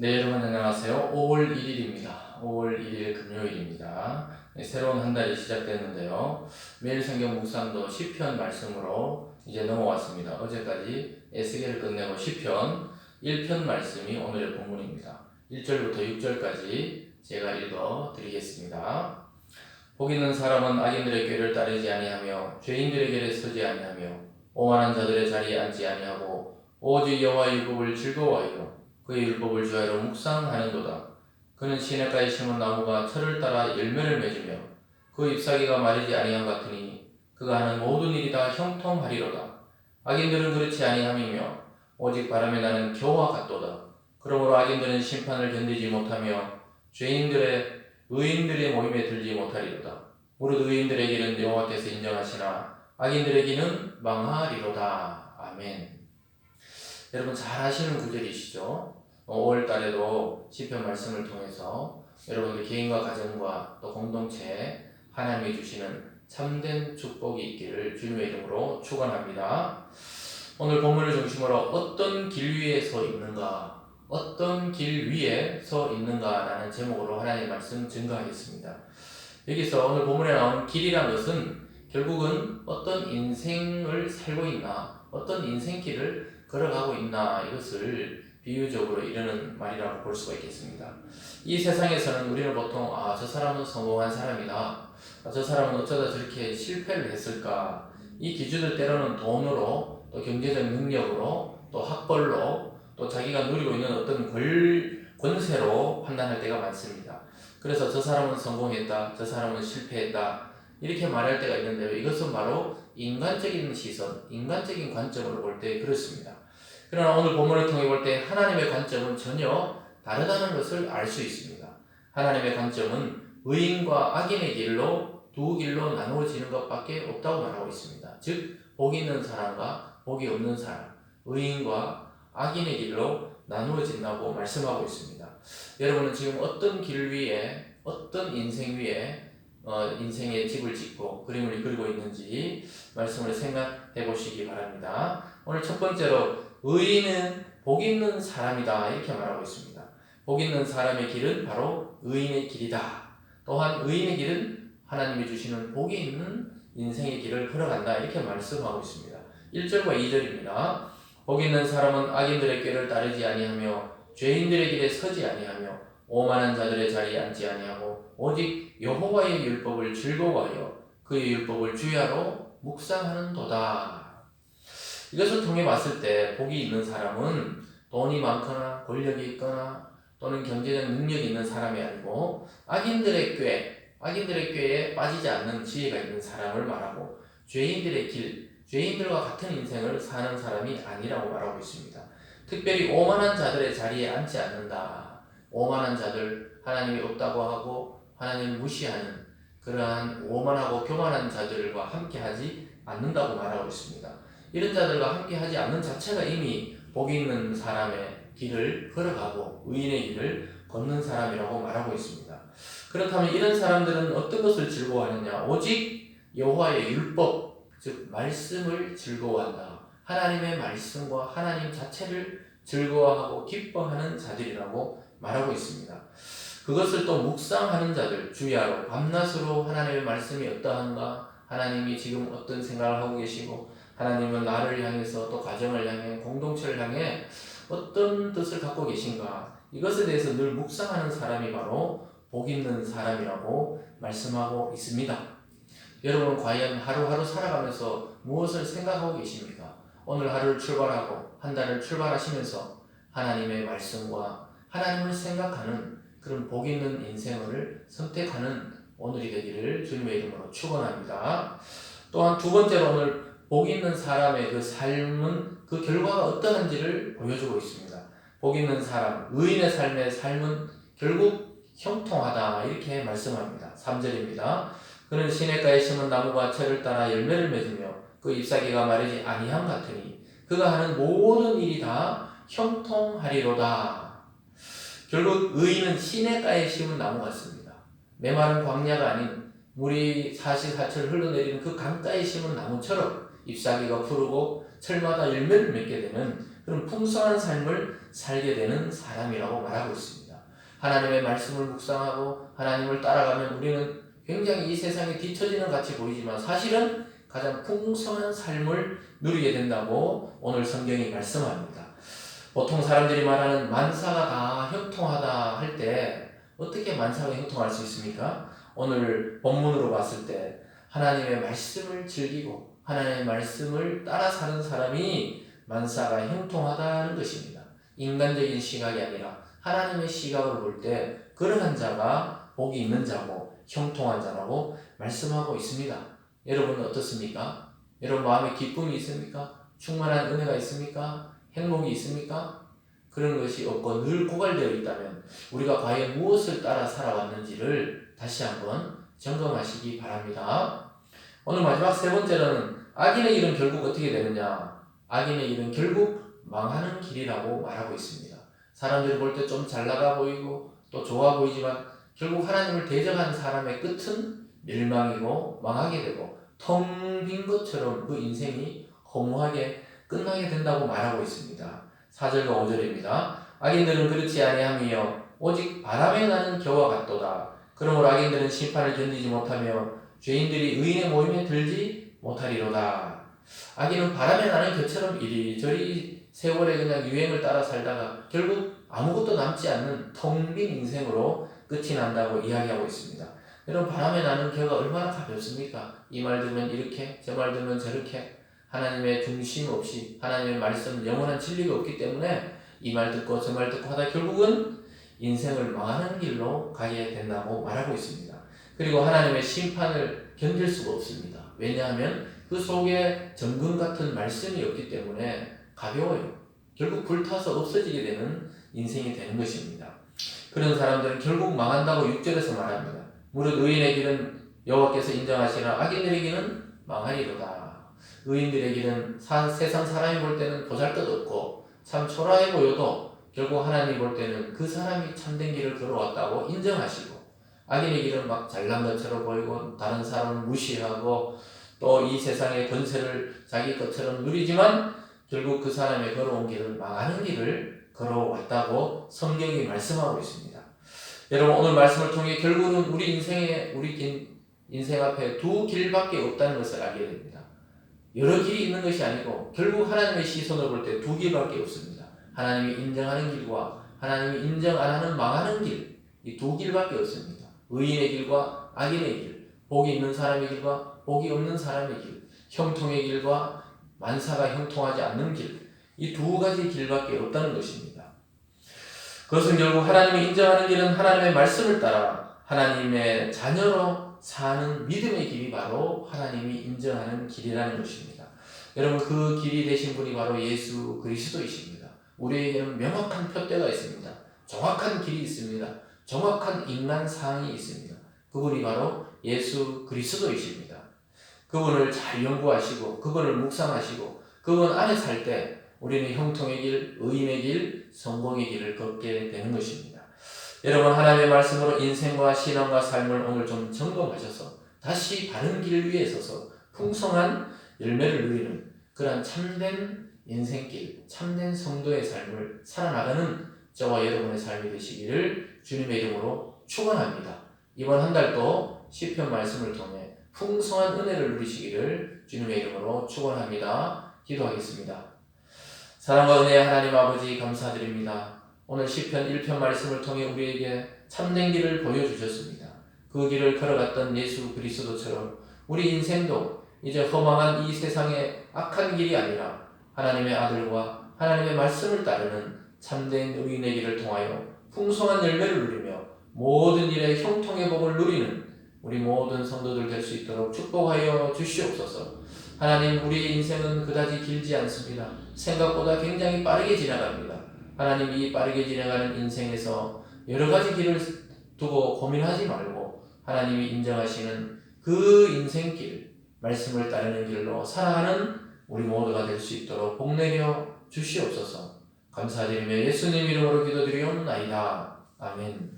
네, 여러분 안녕하세요. 5월 1일입니다. 5월 1일 금요일입니다. 네, 새로운 한 달이 시작됐는데요. 매일 성경 묵상도 시편 말씀으로 이제 넘어왔습니다. 어제까지 에스겔을 끝내고 시편 1편 말씀이 오늘의 본문입니다. 1절부터 6절까지 제가 읽어 드리겠습니다. 복 있는 사람은 악인들의 꾀를 따르지 아니하며 죄인들의 길에 서지 아니하며 오만한 자들의 자리에 앉지 아니하고 오직 여호와의 율법을 즐거워하여 그의 율법을 주야로 묵상하는도다. 그는 시냇가에 심은 나무가 철을 따라 열매를 맺으며 그 잎사귀가 마르지 아니함 같으니 그가 하는 모든 일이 다 형통하리로다. 악인들은 그렇지 아니함이며 오직 바람에 나는 겨와 같도다. 그러므로 악인들은 심판을 견디지 못하며 죄인들의 의인들의 모임에 들지 못하리로다. 무릇 의인들의 길은 여호와께서 인정하시나 악인들의 길은 망하리로다. 아멘. 여러분 잘 아시는 구절이시죠? 5월 달에도 시편 말씀을 통해서 여러분들 개인과 가정과 또 공동체에 하나님이 주시는 참된 축복이 있기를 주님의 이름으로 축원합니다. 오늘 본문을 중심으로 어떤 길 위에 서 있는가, 어떤 길 위에 서 있는가라는 제목으로 하나님의 말씀 증거하겠습니다. 여기서 오늘 본문에 나오는 길이란 것은 결국은 어떤 인생을 살고 있나, 어떤 인생길을 걸어가고 있나, 이것을 비유적으로 이르는 말이라고 볼 수가 있겠습니다. 이 세상에서는 우리는 보통 저 사람은 성공한 사람이다, 저 사람은 어쩌다 저렇게 실패를 했을까, 이 기준을 때로는 돈으로, 또 경제적 능력으로, 또 학벌로, 또 자기가 누리고 있는 어떤 권세로 판단할 때가 많습니다. 그래서 저 사람은 성공했다, 저 사람은 실패했다, 이렇게 말할 때가 있는데요. 이것은 바로 인간적인 시선, 인간적인 관점으로 볼 때 그렇습니다. 그러나 오늘 본문을 통해 볼 때 하나님의 관점은 전혀 다르다는 것을 알 수 있습니다. 하나님의 관점은 의인과 악인의 길로 두 길로 나누어지는 것밖에 없다고 말하고 있습니다. 즉 복 있는 사람과 복이 없는 사람, 의인과 악인의 길로 나누어진다고 말씀하고 있습니다. 여러분은 지금 어떤 길 위에, 어떤 인생 위에 인생의 집을 짓고 그림을 그리고 있는지 말씀을 생각해 보시기 바랍니다. 오늘 첫 번째로 의인은 복 있는 사람이다, 이렇게 말하고 있습니다. 복 있는 사람의 길은 바로 의인의 길이다. 또한 의인의 길은 하나님이 주시는 복이 있는 인생의 길을 걸어간다, 이렇게 말씀하고 있습니다. 1절과 2절입니다. 복 있는 사람은 악인들의 꾀를 따르지 아니하며 죄인들의 길에 서지 아니하며 오만한 자들의 자리에 앉지 아니하고 오직 여호와의 율법을 즐거워하여 그의 율법을 주야로 묵상하는도다. 이것을 통해 봤을 때 복이 있는 사람은 돈이 많거나 권력이 있거나 또는 경제적 능력이 있는 사람이 아니고 악인들의 꾀에 빠지지 않는 지혜가 있는 사람을 말하고 죄인들의 길, 죄인들과 같은 인생을 사는 사람이 아니라고 말하고 있습니다. 특별히 오만한 자들의 자리에 앉지 않는다. 오만한 자들, 하나님이 없다고 하고 하나님을 무시하는 그러한 오만하고 교만한 자들과 함께하지 않는다고 말하고 있습니다. 이런 자들과 함께하지 않는 자체가 이미 복 있는 사람의 길을 걸어가고 의인의 길을 걷는 사람이라고 말하고 있습니다. 그렇다면 이런 사람들은 어떤 것을 즐거워하느냐? 오직 여호와의 율법, 즉 말씀을 즐거워한다. 하나님의 말씀과 하나님 자체를 즐거워하고 기뻐하는 자들이라고 말하고 있습니다. 그것을 또 묵상하는 자들, 주야로 밤낮으로 하나님의 말씀이 어떠한가, 하나님이 지금 어떤 생각을 하고 계시고 하나님은 나를 향해서 또 가정을 향해 공동체를 향해 어떤 뜻을 갖고 계신가, 이것에 대해서 늘 묵상하는 사람이 바로 복 있는 사람이라고 말씀하고 있습니다. 여러분 과연 하루하루 살아가면서 무엇을 생각하고 계십니까? 오늘 하루를 출발하고 한 달을 출발하시면서 하나님의 말씀과 하나님을 생각하는 그런 복 있는 인생을 선택하는 오늘이 되기를 주님의 이름으로 축원합니다. 또한 두 번째로 오늘 복 있는 사람의 그 삶은 그 결과가 어떠한지를 보여주고 있습니다. 복 있는 사람, 의인의 삶은 결국 형통하다, 이렇게 말씀합니다. 3절입니다. 그는 시냇가에 심은 나무가 철을 따라 열매를 맺으며 그 잎사귀가 마르지 아니함 같으니 그가 하는 모든 일이 다 형통하리로다. 결국 의인은 시냇가에 심은 나무 같습니다. 메마른 광야가 아닌 물이 사시사철 흘러내리는 그 강가에 심은 나무처럼 잎사귀가 푸르고 철마다 열매를 맺게 되는 그런 풍성한 삶을 살게 되는 사람이라고 말하고 있습니다. 하나님의 말씀을 묵상하고 하나님을 따라가면 우리는 굉장히 이 세상에 뒤처지는 같이 보이지만 사실은 가장 풍성한 삶을 누리게 된다고 오늘 성경이 말씀합니다. 보통 사람들이 말하는 만사가 다 형통하다 할 때 어떻게 만사가 형통할 수 있습니까? 오늘 본문으로 봤을 때 하나님의 말씀을 즐기고 하나님의 말씀을 따라 사는 사람이 만사가 형통하다는 것입니다. 인간적인 시각이 아니라 하나님의 시각으로 볼 때 그러한 자가 복이 있는 자고 형통한 자라고 말씀하고 있습니다. 여러분은 어떻습니까? 여러분 마음에 기쁨이 있습니까? 충만한 은혜가 있습니까? 행복이 있습니까? 그런 것이 없고 늘 고갈되어 있다면 우리가 과연 무엇을 따라 살아왔는지를 다시 한번 점검하시기 바랍니다. 오늘 마지막 세 번째는 악인의 길은 결국 어떻게 되느냐? 악인의 길은 결국 망하는 길이라고 말하고 있습니다. 사람들이 볼 때 좀 잘나가 보이고 또 좋아 보이지만 결국 하나님을 대적한 사람의 끝은 멸망이고 망하게 되고 텅 빈 것처럼 그 인생이 허무하게 끝나게 된다고 말하고 있습니다. 4절과 5절입니다. 악인들은 그렇지 아니하며 오직 바람에 나는 겨와 같도다. 그러므로 악인들은 심판을 견디지 못하며 죄인들이 의인의 모임에 들지 못하리로다. 악인은 바람에 나는 겨처럼 이리저리 세월에 그냥 유행을 따라 살다가 결국 아무것도 남지 않는 텅 빈 인생으로 끝이 난다고 이야기하고 있습니다. 여러분 바람에 나는 겨가 얼마나 가볍습니까? 이 말 들으면 이렇게 저 말 들으면 저렇게 하나님의 중심 없이 하나님의 말씀 영원한 진리가 없기 때문에 이 말 듣고 저 말 듣고 하다 결국은 인생을 망하는 길로 가게 된다고 말하고 있습니다. 그리고 하나님의 심판을 견딜 수가 없습니다. 왜냐하면 그 속에 정금 같은 말씀이 없기 때문에 가벼워요. 결국 불타서 없어지게 되는 인생이 되는 것입니다. 그런 사람들은 결국 망한다고 6절에서 말합니다. 무릇 의인의 길은 여호와께서 인정하시나 악인들의 길은 망하리로다. 의인들의 길은 세상 사람이 볼 때는 보잘것없고 참 초라해 보여도 결국 하나님이 볼 때는 그 사람이 참된 길을 걸어왔다고 인정하시고 악인의 길은 막 잘난 것처럼 보이고 다른 사람을 무시하고 또 이 세상의 권세를 자기 것처럼 누리지만 결국 그 사람의 걸어온 길은 망하는 길을 걸어왔다고 성경이 말씀하고 있습니다. 여러분 오늘 말씀을 통해 결국은 우리 인생 앞에 두 길밖에 없다는 것을 알게 됩니다. 여러 길이 있는 것이 아니고 결국 하나님의 시선으로 볼 때 두 길밖에 없습니다. 하나님이 인정하는 길과 하나님이 인정 안 하는 망하는 길, 이 두 길밖에 없습니다. 의인의 길과 악인의 길, 복이 있는 사람의 길과 복이 없는 사람의 길, 형통의 길과 만사가 형통하지 않는 길, 이 두 가지 길밖에 없다는 것입니다. 그것은 결국 하나님이 인정하는 길은 하나님의 말씀을 따라 하나님의 자녀로 사는 믿음의 길이 바로 하나님이 인정하는 길이라는 것입니다. 여러분 그 길이 되신 분이 바로 예수 그리스도이십니다. 우리에게는 명확한 표대가 있습니다. 정확한 길이 있습니다. 정확한 인간상이 있습니다. 그분이 바로 예수 그리스도이십니다. 그분을 잘 연구하시고 그분을 묵상하시고 그분 안에 살 때 우리는 형통의 길, 의인의 길, 성공의 길을 걷게 되는 것입니다. 여러분 하나님의 말씀으로 인생과 신앙과 삶을 오늘 좀 점검하셔서 다시 바른 길 위에 서서 풍성한 열매를 누리는 그러한 참된 인생길, 참된 성도의 삶을 살아나가는 저와 여러분의 삶이 되시기를 주님의 이름으로 축원합니다. 이번 한 달도 시편 말씀을 통해 풍성한 은혜를 누리시기를 주님의 이름으로 축원합니다. 기도하겠습니다. 사랑과 은혜의 하나님 아버지 감사드립니다. 오늘 시편 1편 말씀을 통해 우리에게 참된 길을 보여주셨습니다. 그 길을 걸어갔던 예수 그리스도처럼 우리 인생도 이제 허망한 이 세상의 악한 길이 아니라 하나님의 아들과 하나님의 말씀을 따르는 참된 의인의 길을 통하여 풍성한 열매를 누리며 모든 일에 형통의 복을 누리는 우리 모든 성도들 될 수 있도록 축복하여 주시옵소서. 하나님 우리의 인생은 그다지 길지 않습니다. 생각보다 굉장히 빠르게 지나갑니다. 하나님 이 빠르게 지나가는 인생에서 여러 가지 길을 두고 고민하지 말고 하나님이 인정하시는 그 인생길, 말씀을 따르는 길로 살아가는 우리 모두가 될 수 있도록 복내려 주시옵소서. 감사드리며 예수님 이름으로 기도드리옵나이다. 아멘.